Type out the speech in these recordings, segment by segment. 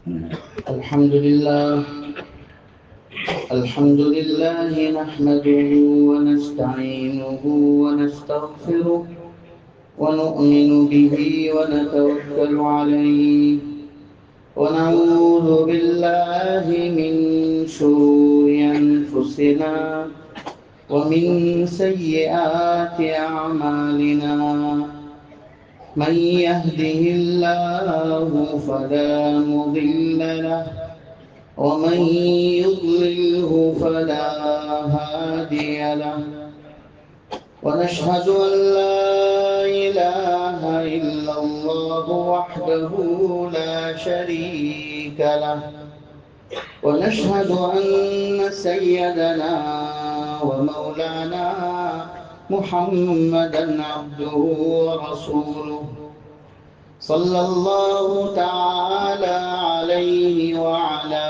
الحمد لله نحمده ونستعينه ونستغفره ونؤمن به ونتوكل عليه ونعوذ بالله من شرور أنفسنا ومن سيئات أعمالنا من يهده الله فلا مضل له ومن يضلله فلا هادي له ونشهد أن لا إله إلا الله وحده لا شريك له ونشهد أن سيدنا ومولانا محمدا عبده ورسوله صلى الله تعالى عليه وعلى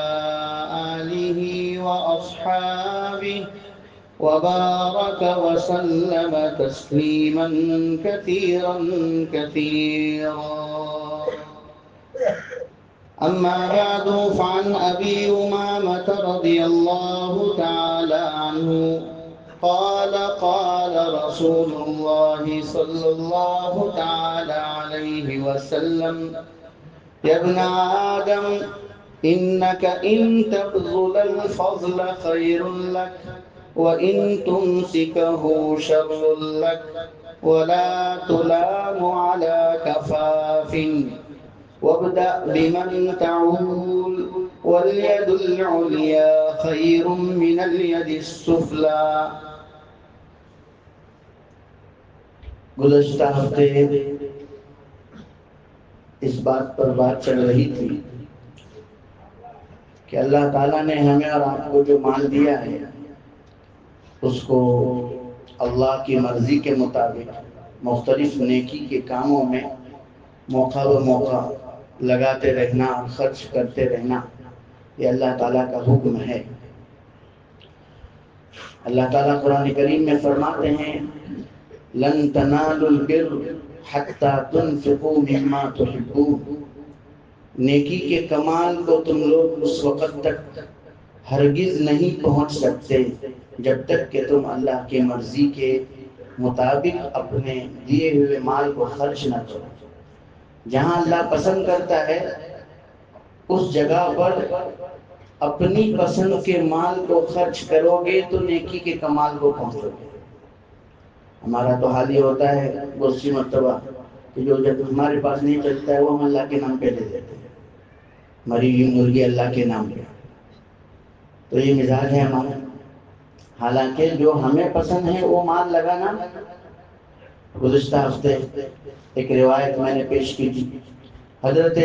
آله وأصحابه وبارك وسلم تسليما كثيرا كثيرا. أما بعد فعن أبي أمامة رضي الله تعالى عنه قال قال رسول الله صلى الله تعالى عليه وسلم يا ابن آدم إنك إن تبذل الفضل خير لك وإن تمسكه شر لك ولا تلام على كفاف وابدأ بمن تعول واليد العليا خير من اليد السفلى. گزشتہ ہفتے اس بات پر بات چل رہی تھی کہ اللہ تعالیٰ نے ہمیں اور آپ کو جو مال دیا ہے اس کو اللہ کی مرضی کے مطابق مختلف نیکی کے کاموں میں موقع و موقع لگاتے رہنا اور خرچ کرتے رہنا یہ اللہ تعالیٰ کا حکم ہے. اللہ تعالیٰ قرآن کریم میں فرماتے ہیں لن تنالوا البر حتى تنفقوا مما تحبون. نیکی کے کمال کو تم لوگ اس وقت تک ہرگز نہیں پہنچ سکتے جب تک کہ تم اللہ کی مرضی کے مطابق اپنے دیے ہوئے مال کو خرچ نہ کرو. جہاں اللہ پسند کرتا ہے اس جگہ پر اپنی پسند کے مال کو خرچ کرو گے تو نیکی کے کمال کو پہنچو گے. ہمارا تو حال یہ ہوتا ہے بہت سی مرتبہ کہ جو جب ہمارے پاس نہیں چلتا ہے وہ ہم اللہ کے نام پہ دے دیتے ہیں. مری ہوئی مرغی اللہ کے نام پہ. تو یہ مزاج ہے ہمارا. حالانکہ جو ہمیں پسند ہے وہ مال لگانا. گزشتہ ہفتے ایک روایت میں نے پیش کی تھی. حضرت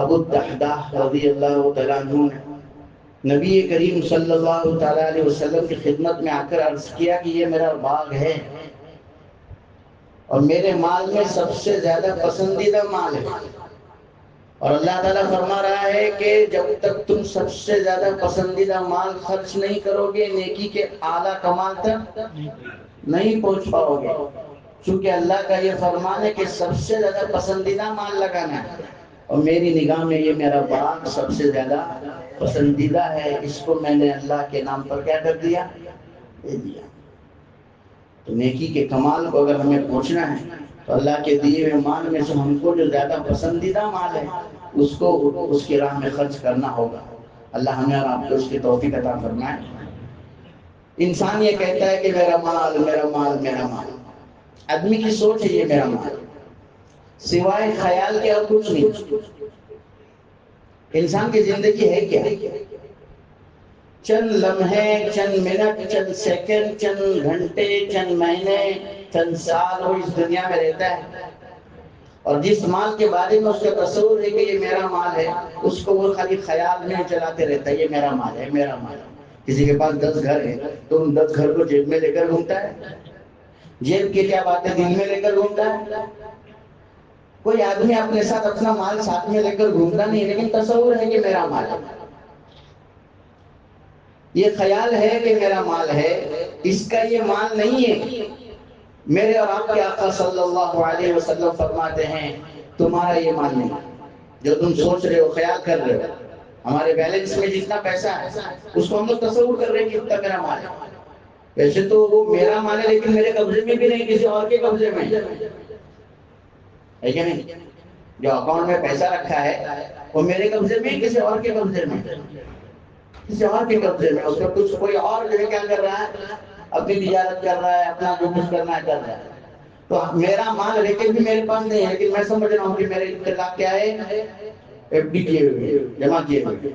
ابو الدحداح رضی اللہ تعالیٰ عنہ نے نبی کریم صلی اللہ تعالیٰ علیہ وسلم کی خدمت میں آ کر عرض کیا کہ یہ میرا باغ ہے اور میرے مال میں سب سے زیادہ پسندیدہ مال ہے. اور اللہ تعالیٰ فرما رہا ہے کہ جب تک تم سب سے زیادہ پسندیدہ مال خرچ نہیں کرو گے نیکی کے اعلیٰ کمال تک نہیں پہنچ پاؤ گے. چونکہ اللہ کا یہ فرمان ہے کہ سب سے زیادہ پسندیدہ مال لگانا ہے اور میری نگاہ میں یہ میرا باغ سب سے زیادہ پسندیدہ ہے. اس کو میں نے اللہ کے نام پر کیا کر دیا؟ دے دیا. تو نیکی کے کمال کو اگر ہمیں پہنچنا ہے تو اللہ کے دیے ہوئے مال میں سے ہم کو جو زیادہ پسندیدہ مال ہے اس کو اس کی راہ میں خرچ کرنا ہوگا. اللہ ہمیں اور آپ کو اس کی توفیق عطا فرمائے. انسان یہ کہتا ہے کہ میرا مال میرا مال میرا مال. آدمی کی سوچ ہے یہ میرا مال، سوائے خیال کے اور کچھ نہیں. انسان کی زندگی ہے کیا؟ چند لمحے، چند منٹ، چند سیکنڈ، چند گھنٹے، چند مہینے، چند سال وہ اس دنیا میں رہتا ہے اور جس مال کے بارے میں اس کا تصور ہے کہ یہ میرا مال ہے اس کو وہ خالی خیال میں چلاتے رہتا ہے یہ میرا مال ہے میرا مال ہے. کسی کے پاس 10 گھر ہے تو ان 10 گھر کو جیب میں لے کر گھومتا ہے. جیب کی کیا بات ہے دل میں لے کر گھومتا ہے. کوئی آدمی اپنے ساتھ اپنا مال ساتھ میں لے کر گھومتا نہیں لیکن تصور ہے کہ میرا مال ہے. یہ خیال ہے کہ میرا مال ہے، اس کا یہ مال نہیں ہے. میرے اور آپ کے آقا صلی اللہ علیہ وسلم فرماتے ہیں تمہارا یہ مال نہیں. جو تم سوچ رہے ہو، خیال کر رہے ہو، ہمارے بیلنس میں جتنا پیسہ ہے اس کو ہم لوگ تصور کر رہے ہیں کہ اتنا میرا مال ہے. ویسے تو وہ میرا مال ہے لیکن میرے قبضے میں بھی نہیں، کسی اور کے قبضے میں ہے کہ نہیں؟ جو اکاؤنٹ میں پیسہ رکھا ہے وہ میرے قبضے میں، کسی اور کے قبضے میں، کسی اور کے قبضے میں. اس کا کچھ کوئی اور جو ہے کیا کر رہا ہے، اپنی تجارت کر رہا ہے، اپنا جو کچھ کرنا ہے کر رہا ہے. تو میرا مال لیکن بھی میرے پاس نہیں ہے، لیکن میں سمجھ رہا ہوں کہ میرے اطلاق کیا ہے، ایف ڈی کیے ہوئے، جمع کیے ہوئے.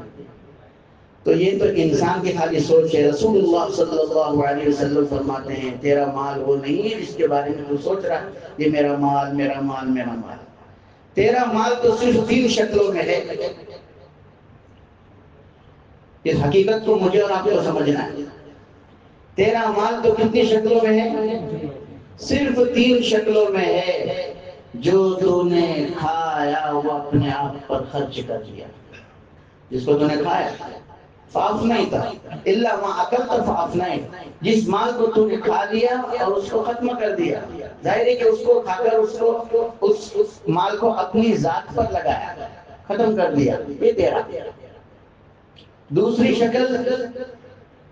تو یہ تو انسان کی خالی سوچ ہے. رسول اللہ صلی اللہ علیہ وسلم فرماتے ہیں تیرا مال وہ نہیں ہے جس کے بارے میں تو سوچ رہا ہے یہ میرا مال میرا مال میرا مال. تیرا مال تو صرف 3 شکلوں میں ہے. اس حقیقت کو مجھے اور آپ کو سمجھنا ہے. تیرا مال تو کتنی شکلوں میں ہے؟ صرف 3 شکلوں میں ہے. جو تو نے کھایا وہ اپنے آپ پر خرچ کر دیا. جس کو تو نے کھایا فاف نہیں تھا، الا ما اکلت فاف نہیں. جس مال کو تو نے کھا لیا اور اس کو ختم کر دیا، ظاہر ہے کہ اس کو کھا کر اس مال کو اپنی ذات پر لگایا، ختم کر دیا، یہ تیرا. دوسری شکل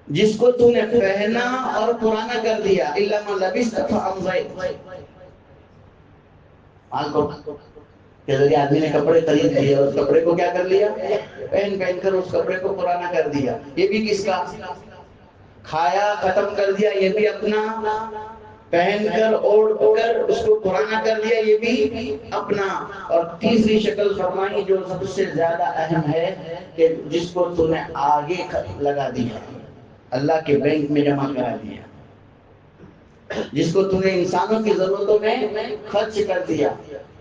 جس کو تو نے پہنا اور پرانا کر دیا، الا ما لبست فامضيت. مال کو کہ آدمی نے کپڑے خرید لیے اور اس کپڑے کو کیا کر لیا، پہن کر اس کپڑے کو پرانا کر دیا. یہ بھی کس کا؟ کھایا ختم کر دیا، یہ بھی اپنا. پہن کر اوڑھ کر اس کو پرانا کر دیا، یہ بھی اپنا. اور تیسری شکل فرمائی جو سب سے زیادہ اہم ہے کہ جس کو تو نے آگے لگا دیا، اللہ کے بینک میں جمع کرا دیا، جس کو تم نے انسانوں کی ضرورتوں میں خرچ کر دیا.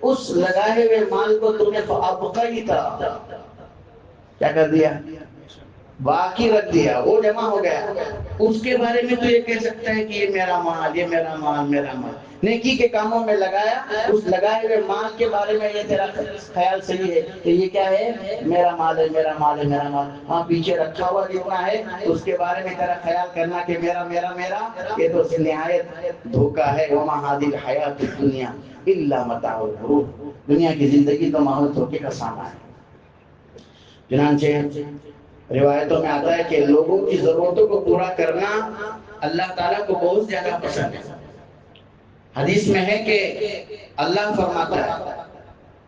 اس لگائے ہوئے مال کو تم نے فابقیتا کیا کر دیا، باقی رکھ دیا، وہ جمع ہو گیا. اس کے بارے میں تو یہ کہہ سکتا ہے کہ یہ میرا مال، یہ میرا مال، میرا مال. نیکی کے کاموں میں لگایا، اس لگائے ہوئے مال کے بارے میں یہ تیرا خیال صحیح ہے کہ یہ کیا ہے، میرا مال ہے، میرا مال ہے، میرا مال. ہاں پیچھے رکھا ہوا جتنا ہے اس کے بارے میں تیرا خیال کرنا کہ میرا میرا میرا، یہ تو نہایت دھوکہ ہے. وما هذه الحیات الدنیا الا متاع الغرور. دنیا کی زندگی تو محض دھوکے کا سامان ہے. چنانچہ روایتوں میں آتا ہے کہ لوگوں کی ضرورتوں کو پورا کرنا اللہ تعالیٰ کو بہت زیادہ پسند ہے. حدیث میں ہے کہ اللہ فرماتا ہے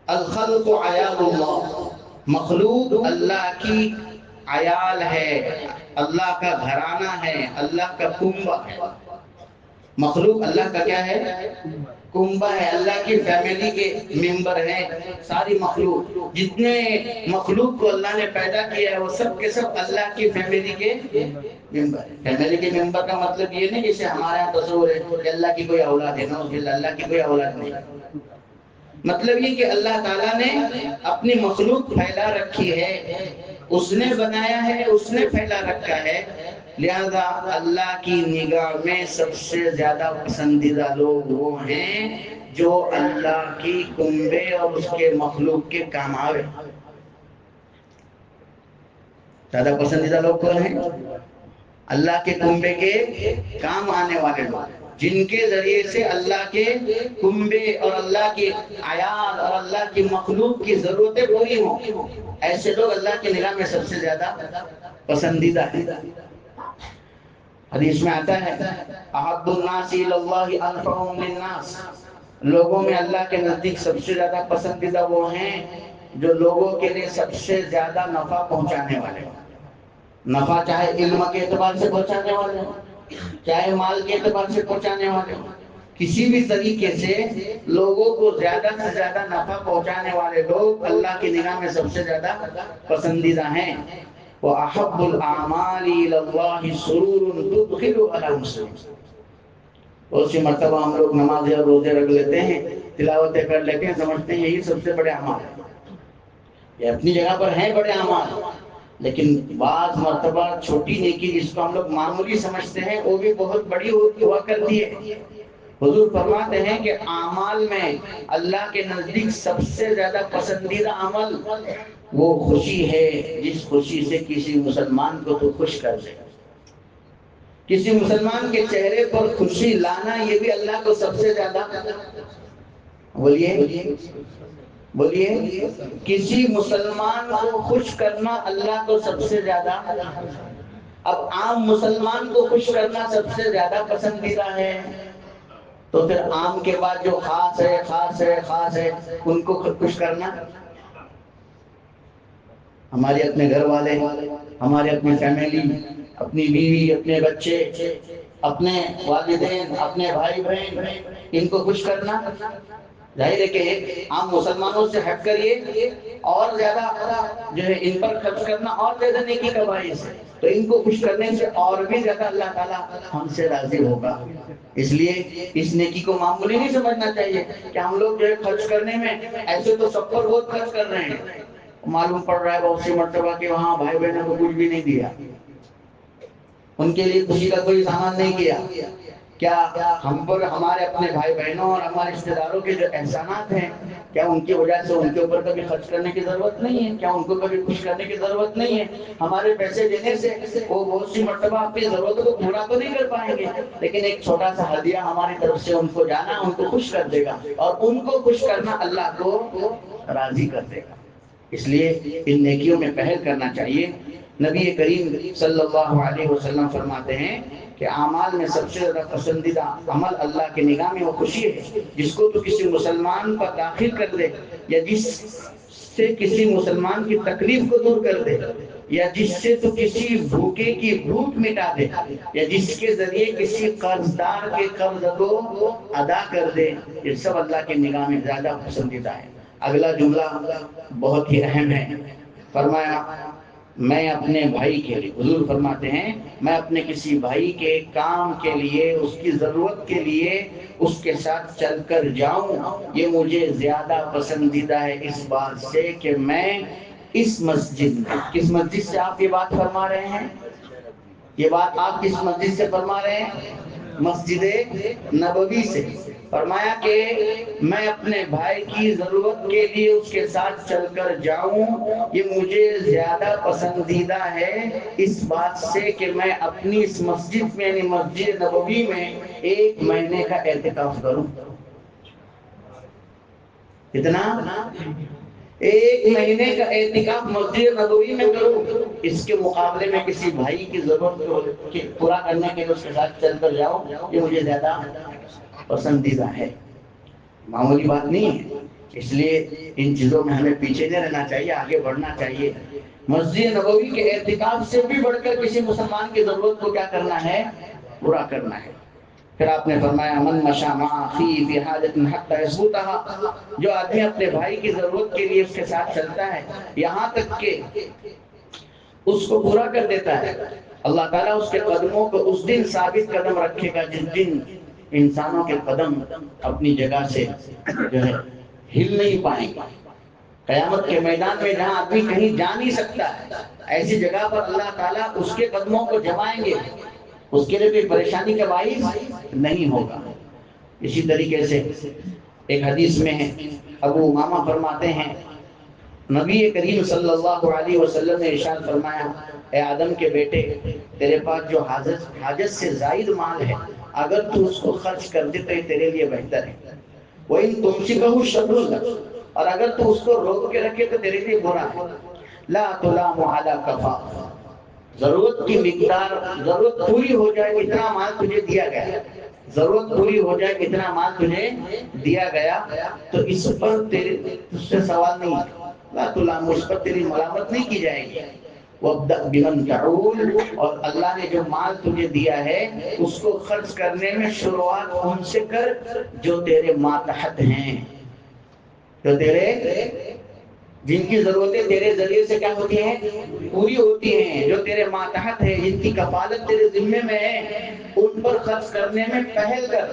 الخلق عیال اللہ، مخلوق اللہ کی عیال ہے، اللہ کا گھرانہ ہے، اللہ کا کنبہ ہے. مخلوق اللہ کا کیا ہے، کنبہ ہے، اللہ کی فیملی کے ممبر ہیں. ساری مخلوق، جتنے مخلوق کو اللہ نے پیدا کیا ہے وہ سب کے سب اللہ کی فیملی کے ممبر ہیں. فیملی کے ممبر کا مطلب یہ نہیں جیسے ہمارے یہاں تصور ہے کہ اللہ کی کوئی اولاد ہے. نعوذ باللہ، اللہ کی کوئی اولاد نہیں. مطلب یہ کہ اللہ تعالیٰ نے اپنی مخلوق پھیلا رکھی ہے، اس نے بنایا ہے، اس نے پھیلا رکھا ہے. لہذا اللہ کی نگاہ میں سب سے زیادہ پسندیدہ لوگ وہ ہیں جو اللہ کی کنبے اور اس کے مخلوق کے کام آوے. زیادہ پسندیدہ لوگ کون ہیں؟ اللہ کے کنبے کے کام آنے والے لوگ، جن کے ذریعے سے اللہ کے کنبے اور اللہ کے عیال اور اللہ کی مخلوق کی ضرورتیں پوری ہوں. ایسے لوگ اللہ کی نگاہ میں سب سے زیادہ پسندیدہ ہیں. حدیث میں آتا ہے احب الناس الی اللہ انفعهم للناس. لوگوں میں اللہ کے نزدیک سب سے زیادہ پسندیدہ وہ ہیں جو لوگوں کے لیے سب سے زیادہ نفع پہنچانے والے ہیں. نفع چاہے علم کے اعتبار سے پہنچانے والے ہیں، چاہے مال کے اعتبار سے پہنچانے والے ہیں، کسی بھی طریقے سے لوگوں کو زیادہ سے زیادہ نفع پہنچانے والے لوگ اللہ کی نگاہ میں سب سے زیادہ پسندیدہ ہیں. وَأَحَبُّ الْأَعْمَالِ إِلَى اللَّهِ سُرُورٌ تُدْخِلُ عَلَى مُسْلِمٍ. بہت سی مرتبہ ہم لوگ نماز اور روزے رکھ لیتے ہیں، تلاوتیں کر لیتے ہیں، سمجھتے ہیں یہی سب سے بڑے اعمال ہیں. یہ اپنی جگہ پر ہیں بڑے اعمال، لیکن بعض مرتبہ چھوٹی نیکی جس کو ہم لوگ معمولی سمجھتے ہیں وہ بھی بہت بڑی ہوا کرتی ہے. حضور فرماتے ہیں کہ اعمال میں اللہ کے نزدیک سب سے زیادہ پسندیدہ عمل وہ خوشی ہے جس خوشی سے کسی مسلمان کو تو خوش کر دے. کسی مسلمان کے چہرے پر خوشی لانا یہ بھی اللہ کو سب سے زیادہ، بولیے بولیے، کسی مسلمان کو خوش کرنا اللہ کو سب سے زیادہ، اب عام مسلمان کو خوش کرنا سب سے زیادہ پسندیدہ ہے، تو پھر عام کے بعد جو خاص ہے خاص ہے خاص ہے ان کو خوش کرنا، ہمارے اپنے گھر والے، ہمارے اپنی فیملی، اپنی بیوی، اپنے بچے، اپنے والدین، اپنے بھائی بہن، ان کو خوش کرنا ظاہر ہے کہ عام مسلمانوں سے ہٹ کر یہ اور زیادہ جو ہے ان پر خرچ کرنا اور زیادہ نیکی کا باعث ہے، تو ان کو خوش کرنے سے اور بھی زیادہ اللہ تعالیٰ ہم سے راضی ہوگا۔ اس لیے اس نیکی کو معمولی نہیں سمجھنا چاہیے کہ ہم لوگ جو ہے خرچ کرنے میں ایسے تو سب پر بہت خرچ کر رہے ہیں، معلوم پڑ رہا ہے بہت سی مرتبہ کہ وہاں بھائی بہنوں کو کچھ بھی نہیں دیا، ان کے لیے خوشی کا کوئی سامان نہیں کیا۔ کیا ہم پر ہمارے اپنے بھائی بہنوں اور ہمارے رشتے داروں کے جو احسانات ہیں، کیا ان کی وجہ سے ان کے اوپر کبھی خرچ کرنے کی ضرورت نہیں ہے؟ کیا ان کو کبھی خوش کرنے کی ضرورت نہیں ہے؟ ہمارے پیسے دینے سے وہ بہت سی مرتبہ اپنی ضرورتوں کو پورا تو نہیں کر پائیں گے، لیکن ایک چھوٹا سا ہدیہ ہماری طرف سے ان کو جانا ان کو خوش کر دے گا، اور ان کو خوش کرنا اللہ کو راضی کر دے گا۔ اس لیے ان نیکیوں میں پہل کرنا چاہیے۔ نبی کریم صلی اللہ علیہ وسلم فرماتے ہیں کہ اعمال میں سب سے زیادہ پسندیدہ عمل اللہ کی نگاہ میں وہ خوشی ہے جس کو تو کسی مسلمان پر داخل کر دے، یا جس سے کسی مسلمان کی تکلیف کو دور کر دے، یا جس سے تو کسی بھوکے کی بھوک مٹا دے، یا جس کے ذریعے کسی قرض دار کے قرض کو ادا کر دے، یہ سب اللہ کی نگاہ میں زیادہ پسندیدہ ہے۔ اگلا جملہ بہت ہی اہم ہے، فرمایا میں اپنے بھائی کے لیے، حضور فرماتے ہیں میں اپنے کسی بھائی کے کام کے لیے، اس کی ضرورت کے لیے اس کے ساتھ چل کر جاؤں، یہ مجھے زیادہ پسندیدہ ہے اس بات سے کہ میں اس مسجد میں، کس مسجد سے آپ یہ بات فرما رہے ہیں؟ یہ بات آپ کس مسجد سے فرما رہے ہیں؟ مسجد نبوی سے۔ فرمایا کہ میں اپنے بھائی کی ضرورت کے لیے اس کے ساتھ چل کر جاؤں، یہ مجھے زیادہ پسندیدہ ہے اس بات سے کہ میں اپنی اس مسجد میں یعنی مسجد نبوی میں 1 مہینے کا اعتکاف کروں۔ کتنا؟ 1 مہینے کا اعتکاف مسجد نبوی میں کروں، اس کے مقابلے میں کسی بھائی کی ضرورت کو پورا کرنے کے لیے اس کے ساتھ چل کر جاؤں، یہ مجھے زیادہ پسندیدہ ہے۔ معمولی بات نہیں ہے، اس لیے ان چیزوں میں ہمیں پیچھے نہیں رہنا چاہیے، آگے بڑھنا چاہیے۔ مسجد نبوی کے اعتکاف سے بھی بڑھ کر کسی مسلمان کی ضرورت کو کیا کرنا ہے؟ پورا کرنا ہے۔ پھر آپ نے فرمایا من مشى مع اخيه في حاجة حتى يثبتها، جو آدمی اپنے بھائی کی ضرورت کے لیے اس کے ساتھ چلتا ہے یہاں تک کہ اس کو پورا کر دیتا ہے، اللہ تعالیٰ اس کے قدموں کو اس دن ثابت قدم رکھے گا جس دن انسانوں کے قدم اپنی جگہ سے جو ہے ہل نہیں پائیں گے۔ قیامت کے میدان میں جہاں آدمی کہیں جا نہیں سکتا ہے، ایسی جگہ پر اللہ تعالیٰ اس کے قدموں کو جمائیں گے، اس کے لیے کوئی پریشانی کا باعث نہیں ہوگا۔ اسی طریقے سے ایک حدیث میں ہے، ابو امامہ فرماتے ہیں نبی کریم صلی اللہ علیہ وسلم نے ارشاد فرمایا اے آدم کے بیٹے، تیرے پاس جو حاجت سے زائد مال ہے اگر تو اس کو خرچ کر دے تو یہ تیرے لیے بہتر ہے، وَإِن تُمْسِكَهُ شَرٌّ لَكَ، اور اگر تو اس کو روک کے رکھے تو تیرے لیے برا ہے۔ لا تلام علی کفاف، ضرورت کی مقدار، ضرورت پوری ہو جائے اتنا مال تجھے دیا گیا، ضرورت پوری ہو جائے اتنا مال تجھے دیا گیا تو اس پر تیرے اس سے سوال نہیں، لا تلام، اس پر تیری ملامت نہیں کی جائے گی۔ وَابْدَأْ بِمَنْ تَعُولُ، اور اللہ نے جو مال تجھے دیا ہے اس کو خرچ کرنے میں شروعات ان سے کر جو تیرے ماتحت ہیں، جو تیرے جن کی ضرورتیں تیرے ذریعے سے کیا ہوتی ہیں؟ پوری ہوتی ہیں، جو تیرے ماتحت ہیں، جن کی کفالت تیرے ذمے میں ہے، ان پر خرچ کرنے میں پہل کر۔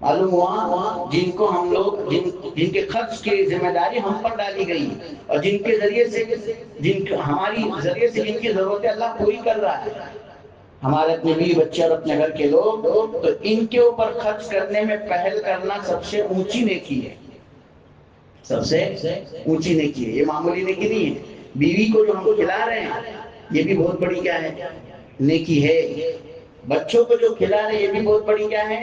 معلوم ہوا جن کو ہم لوگ جن کے خرچ کی ذمہ داری ہم پر ڈالی گئی اور جن کے ذریعے سے ہماری ذریعے سے جن کی ضرورتیں اللہ پوری کر رہا ہے، ہمارے اپنے بیوی بچے اور اپنے گھر کے لوگ، تو ان کے اوپر خرچ کرنے میں پہل کرنا سب سے اونچی نیکی ہے، سب سے اونچی نیکی ہے، یہ معمولی نیکی نہیں ہے۔ بیوی کو جو ہم کھلا رہے ہیں یہ بھی بہت بڑی کیا ہے؟ نیکی ہے۔ بچوں کو جو کھلا رہے ہیں یہ بھی بہت بڑی کیا ہے؟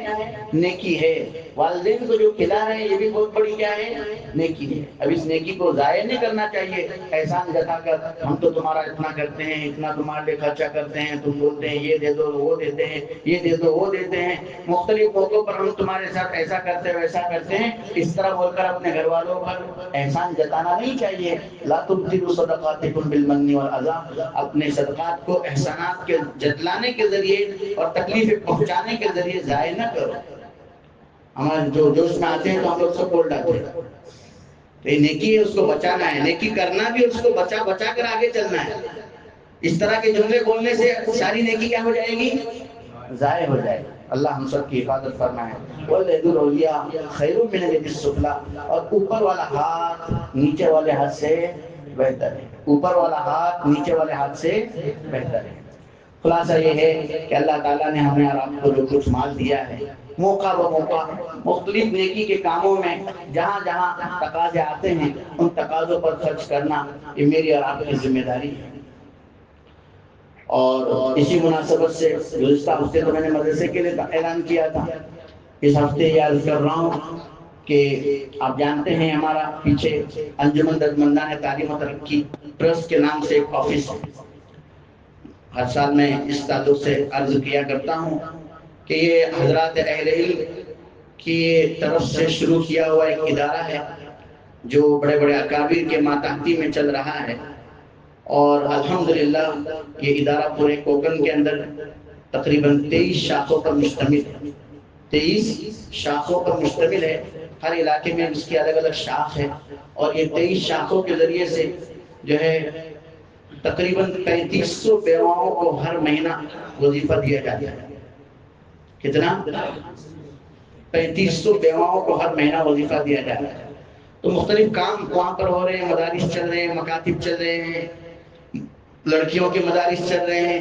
نیکی ہے. والدین کو جو کھلا رہے ہیں یہ بھی بہت بڑی کیا ہے؟ نیکی ہے. اب اس نیکی کو ضائع نہیں کرنا چاہیے احسان جتا کر. ہم تو تمہارا اتنا کرتے ہیں، اتنا تمہارے لیے خرچہ کرتے ہیں، تم بولتے ہیں یہ دے دو وہ دیتے ہیں، یہ دے دو وہ دیتے ہیں، مختلف موقعوں پر ہم تمہارے ساتھ ایسا کرتے ہیں ویسا کرتے ہیں، اس طرح بول کر اپنے گھر والوں پر احسان جتانا نہیں چاہیے. لا تبطلوا صدقاتکم بالمن والعذاب، اپنے صدقات کو احسانات کے جتلانے کے ذریعے اور تکلیفیں پہنچانے کے ذریعے ضائع نہ کرو. ہمارے جو جوش میں آتے ہیں تو ہم لوگ سب بول ڈالتے ہیں. تو یہ نیکی ہے، اس کو بچانا ہے. نیکی کرنا بھی اس کو بچا بچا کر آگے چلنا ہے. اس طرح کے جملے بولنے سے ساری نیکی کیا ہو جائے گی؟ ضائع ہو جائے گی. اللہ ہم سب کی حفاظت فرمائے. وَالْيَدُ الْعُلْيَا خَيْرٌ مِنَ الْيَدِ السُّفْلَىٰ، اور اوپر والا ہاتھ نیچے والے ہاتھ سے بہتر ہے. اوپر والا ہاتھ نیچے والے ہاتھ سے بہتر ہے. خلاصہ یہ ہے کہ اللہ تعالیٰ نے ہمیں اور آپ کو جو کچھ مال دیا ہے، موقع و موقع مختلف نیکی کے کاموں میں جہاں جہاں تقاضے آتے ہیں ان تقاضوں پر خرچ کرنا یہ میری اور آپ کی ذمہ داری ہے. اور اسی مناسبت سے گزشتہ ہفتے تو میں نے مدرسے کے لیے اعلان کیا تھا، اس ہفتے یہ عرض کر رہا ہوں کہ آپ جانتے ہیں ہمارا پیچھے انجمن دردمندان تعلیم و ترقی ٹرسٹ کے نام سے ایک آفس ہے. ہر سال میں اس تعلق سے عرض کیا کرتا ہوں کہ یہ حضرات اہل علم کی طرف سے شروع کیا ہوا ایک ادارہ ہے جو بڑے بڑے اکابر کے ماتحتی میں چل رہا ہے. اور الحمدللہ یہ ادارہ پورے کوکن کے اندر تقریباً 23 شاخوں پر مشتمل ہے. 23 شاخوں پر مشتمل ہے. ہر علاقے میں اس کی الگ الگ شاخ ہے اور یہ 23 شاخوں کے ذریعے سے جو ہے تقریباً 3500 بیواؤں کو ہر مہینہ وظیفہ دیا جاتا ہے. کتنا؟ 3500 بیواؤں کو ہر مہینہ وظیفہ دیا جاتا ہے. تو مختلف کام وہاں پر ہو رہے ہیں، مدارس چل رہے ہیں، مکاتب چل رہے ہیں، لڑکیوں کے مدارس چل رہے ہیں،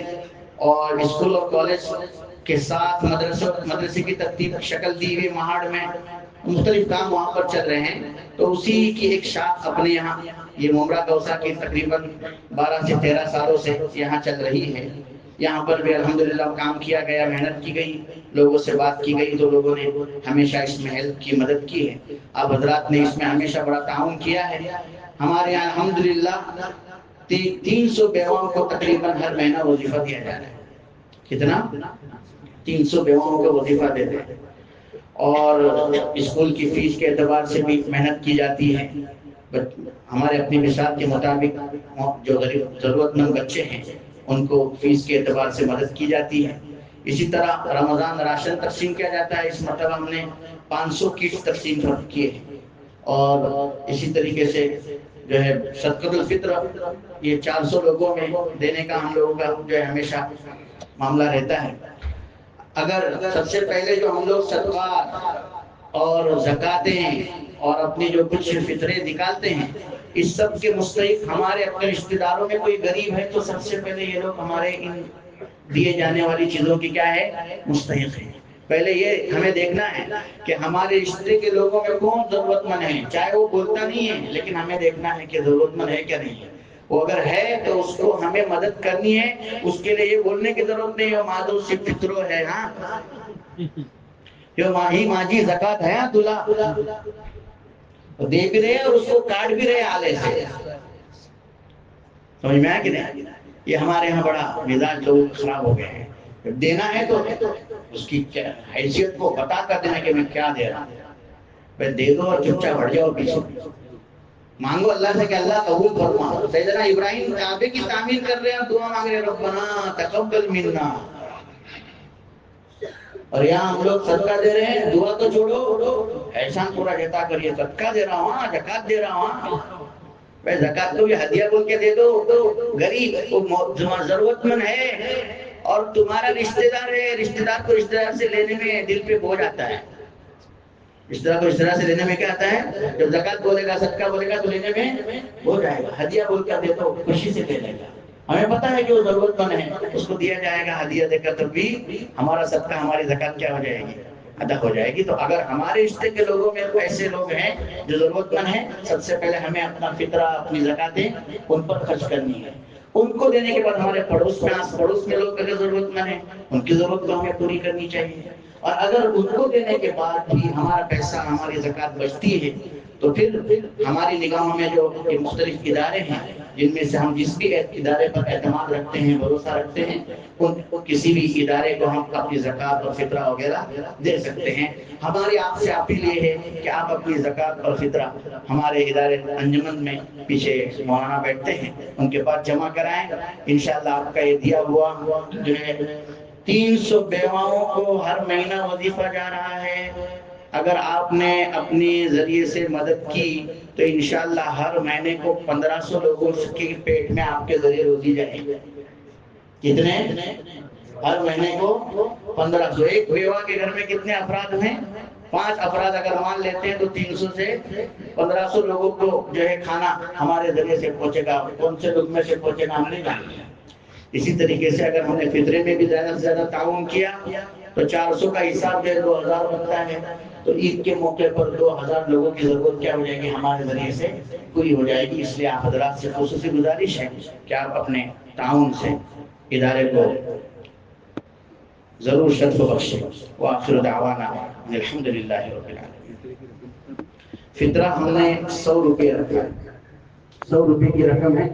اور اسکول اور کالج کے ساتھ مدرسے کی ترتیب شکل دی ہوئی مہاڑ میں مختلف کام وہاں پر چل رہے ہیں. تو اسی کی ایک شاخ اپنے یہاں یہ ممرہ کوثا کی تقریباً 12 سے 13 سالوں سے یہاں چل رہی ہے. یہاں پر بھی الحمدللہ کام کیا گیا، محنت کی گئی، لوگوں سے بات کی گئی تو لوگوں نے ہمیشہ اس میں ہیلپ کی، مدد کی ہے. آپ حضرات نے اس میں ہمیشہ بڑا تعاون کیا ہے. ہمارے یہاں الحمدللہ 300 بیواؤں کو تقریباً ہر مہینہ وظیفہ دیا جا رہا ہے. کتنا؟ 300 بیواؤں کو وظیفہ دیتے ہیں. اور اسکول کی فیس کے اعتبار سے بھی محنت کی جاتی ہے. ہمارے اپنی مثال کے مطابق جو غریب ضرورت مند بچے ہیں ان کو فیس کے اعتبار سے مدد کی جاتی ہے. اسی طرح رمضان راشن تقسیم کیا جاتا ہے. اس مرتبہ ہم نے 500 کٹ تقسیم کیے ہیں. اور اسی طریقے سے جو ہے صدقۃ الفطر یہ 400 لوگوں میں دینے کا ہم لوگوں کا جو ہے ہمیشہ معاملہ رہتا ہے. اگر سب سے پہلے جو ہم لوگ صدقات اور زکاتیں اور اپنی جو کچھ فطرے نکالتے ہیں اس سب کے مستحق ہمارے اپنے رشتہ داروں میں کوئی غریب ہے تو سب سے پہلے یہ لوگ ہمارے ان دیے جانے والی چیزوں کی کیا ہے؟ مستحق ہے. پہلے یہ ہمیں دیکھنا ہے کہ ہمارے رشتے کے لوگوں میں کون ضرورت مند ہے، چاہے وہ بولتا نہیں ہے لیکن ہمیں دیکھنا ہے کہ ضرورت مند ہے کیا نہیں ہے. وہ اگر ہے تو اس کو ہمیں مدد کرنی ہے. اس کے لیے یہ بولنے کی ضرورت نہیں ہے مادو سی فطرو ہے، ہاں جو ماہی ماجی زکات ہے دلہا دے بھی رہے اور اس کو کاٹ بھی رہے آلے سے. سمجھ میں آیا کہ نہیں؟ یہ ہمارے یہاں بڑا مزاج لوگوں خراب ہو گئے ہیں. دینا ہے تو اس کی حیثیت کو بتا کر دینا کہ میں کیا دے رہا ہوں. پھر دے دو اور چپ چاپ ہٹ جاؤ پیچھے. مانگو اللہ سے کہ اللہ قبول فرما. سیدنا ابراہیم کعبے کی تعمیر کر رہے ہیں، دعا مانگ رہے ہیں ربنا تقبل منا. اور یہاں ہم لوگ صدقہ دے رہے ہیں، دعا تو چھوڑو احسان پورا جتا کریے. صدقہ دے رہا ہوں، زکات دے رہا ہوں. بھائی زکات کو بھی ہدیہ بول کے دے دو. غریب ضرورت مند ہے اور تمہارا رشتہ دار ہے، رشتہ دار کو رشتہ دار سے لینے میں دل پہ بوجھ آتا ہے. رشتہ دار کو رشتہ دار سے لینے میں کیا آتا ہے؟ جب زکات بولے گا صدقہ بولے گا تو لینے میں بوجھ آئے گا. ہدیہ بول کر دے تو خوشی سے لے لے گا. ہمیں پتا ہے کہ وہ ضرورت مند ہے، اس کو دیا جائے گا ہدیہ دے کر، تو بھی ہمارا صدقہ ہماری زکات کیا ہو جائے گی؟ ادا ہو جائے گی. تو اگر ہمارے رشتے کے لوگوں میں ایسے لوگ ہیں جو ضرورت مند ہیں، سب سے پہلے ہمیں اپنا فطرہ اپنی زکاتیں ان پر خرچ کرنی ہے. ان کو دینے کے بعد ہمارے پڑوس میں آس پڑوس میں لوگ اگر ضرورت مند ہیں ان کی ضرورت کو ہمیں پوری کرنی چاہیے. اور اگر ان کو دینے کے بعد بھی ہمارا پیسہ ہماری زکوٰۃ بچتی ہے تو پھر ہماری نگاہوں میں جو مختلف ادارے ہیں جن میں سے ہم جس بھی ادارے پر اعتماد رکھتے ہیں بھروسہ رکھتے ہیں ان کسی بھی ادارے کو ہم اپنی زکوٰۃ اور فطرہ وغیرہ دے سکتے ہیں. ہماری آپ سے اپیل یہ ہے کہ آپ اپنی زکوٰۃ اور فطرہ ہمارے ادارے انجمن میں پیچھے مولانا بیٹھتے ہیں ان کے پاس جمع کرائیں. انشاءاللہ آپ کا یہ دیا ہوا جو ہے 300 بیواؤں کو ہر مہینہ وظیفہ جا رہا ہے. اگر آپ نے اپنی ذریعے سے مدد کی تو انشاءاللہ ہر مہینے کو 1500 لوگوں کے پیٹ میں آپ کے ذریعے روزی جائے گی. کتنے؟ ہر مہینے کو 1500. ایک بیوہ کے گھر میں کتنے افراد ہیں؟ 5 افراد اگر مان لیتے ہیں تو 300 سے 1500 لوگوں کو جو ہے کھانا ہمارے ذریعے سے پہنچے گا. کون سے لوگ میں سے پہنچے گا ہم نہیں جانتے. اسی طریقے سے اگر ہم نے فطرے میں بھی زیادہ سے زیادہ تعاون کیا تو 400 کا حساب جو 2000 بنتا ہے. تو عید کے موقع پر 2000 لوگوں کی ضرورت کیا ہو جائے گی ہمارے ذریعے سے پوری ہو جائے گی. اس لیے آپ حضرات سے خصوصی گزارش ہے کہ آپ اپنے تعاون سے ادارے کو ضرور شرف بخشیں. وآخر دعوانا الحمدللہ رب العالمین. فطرہ ہم نے 100 روپے رکھا ہے. 100 روپے کی رقم ہے.